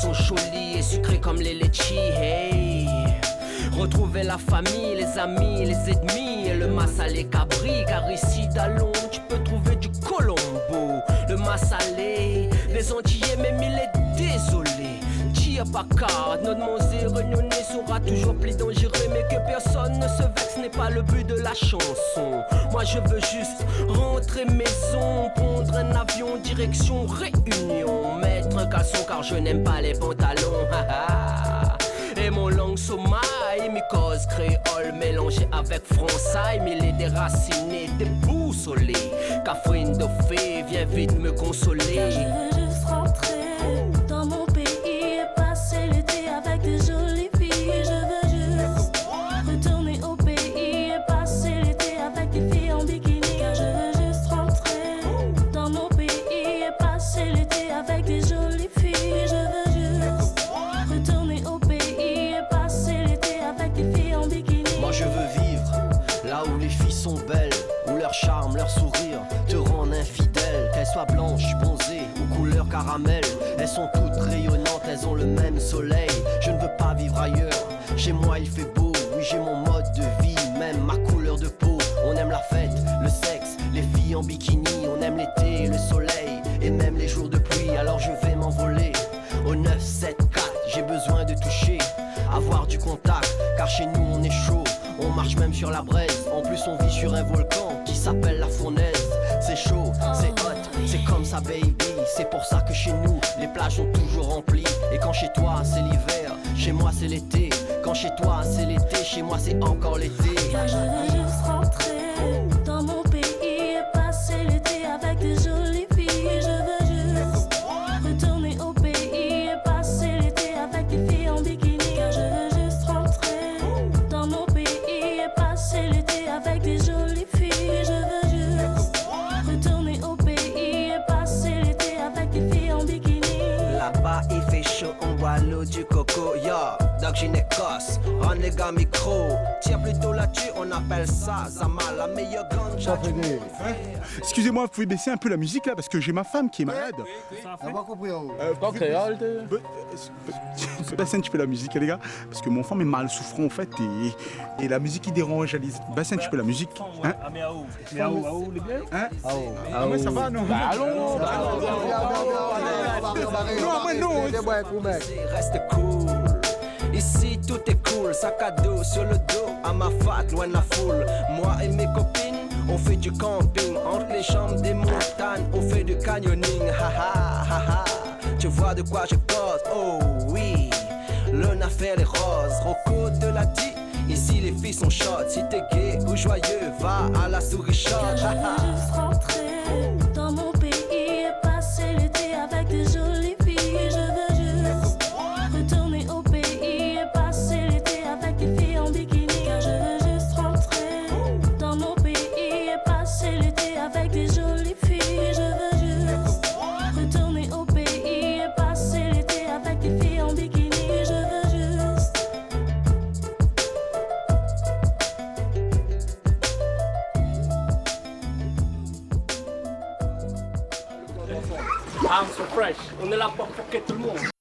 sont jolies et sucrées comme les litchis. Hey, retrouver la famille, les amis, les ennemis et le massalé cabri. Car ici d'Alon, tu peux trouver du Colombo. Le massalé, des Antillais, même il est désolé. Baka, notre monsée réunionnée sera toujours plus dangereux. Mais que personne ne se vexe, n'est pas le but de la chanson. Moi je veux juste rentrer maison, prendre un avion, direction Réunion. Mettre un caleçon car je n'aime pas les pantalons. Et mon langue somaille, mi cause créole mélangée avec français. Mais les déracinés, déboussolés. Catherine de fée, viens vite me consoler. Car je veux juste rentrer dans mon pays et passer l'été avec des jolies filles. Je veux juste retourner au pays et passer l'été avec des filles en bikini. Car je veux juste rentrer dans mon pays et passer l'été avec des jolies filles. Je veux juste retourner au pays et passer l'été avec des filles en bikini. Moi je veux vivre là où les filles sont belles, où leur charme, leur sourire te rendent infidèle. Qu'elles soient blanches, bronzées ou couleur caramel, elles sont toutes rayonnantes, elles ont le même soleil. Je ne veux pas vivre ailleurs, chez moi il fait beau. Oui j'ai mon mode de vie, même ma couleur de peau. On aime la fête, le sexe, les filles en bikini. On aime l'été, le soleil et même les jours de pluie. Alors je vais m'envoler au 974. J'ai besoin de toucher, avoir du contact. Car chez nous on est chaud, on marche même sur la braise. En plus on vit sur un volcan qui s'appelle la Fournaise. C'est chaud, c'est hot, c'est comme ça baby. C'est pour ça que chez nous les plages sont toujours remplies. Et quand chez toi c'est l'hiver, chez moi c'est l'été. Quand chez toi c'est l'été, chez moi c'est encore l'été. Car je veux juste rentrer dans mon pays et passer l'été avec des jolies filles. Je veux juste retourner au pays et passer l'été avec des filles en bikini. Car je veux juste rentrer dans mon pays et passer l'été avec des jolies filles. Je veux juste retourner au pays et passer l'été avec des filles en bikini. Là-bas il fait chaud, on boit l'eau du coco, yo. Donc j'ai une Écosse, on les gars micro. Tiens plutôt là-dessus, on appelle ça Zama, la meilleure ganja du monde. Excusez-moi, vous pouvez baisser un peu la musique là parce que j'ai ma femme qui est malade. On va compris en haut. Pas créole, baissez un petit peu la musique les gars, parce que mon femme est mal souffrant en fait et la musique il dérange. Allez, baissez un petit peu la musique. Hein? Hein? Ah ouais, ça va non? Bah allons. Reste cool. Ici tout est cool, sac à dos sur le dos, à ma fac, loin de la foule. Moi et mes copines, on fait du camping. Entre les chambres des montagnes, on fait du canyoning. Ha ha ha ha, tu vois de quoi je cause, oh oui. L'un a fait les roses, Rocco te l'a dit. Ici les filles sont chaudes, si t'es gay ou joyeux, va à la souris chaude. Car je veux juste rentrer dans mon pays et passer l'été avec des jolies filles. Je veux juste retourner au pays et passer l'été avec des filles en bikini. Car je veux juste rentrer dans mon pays et passer l'été avec des jolies filles. Je veux juste retourner au pays et passer l'été avec des filles en bikini. Je veux juste I'm so fresh, on est là pour fucker tout le monde.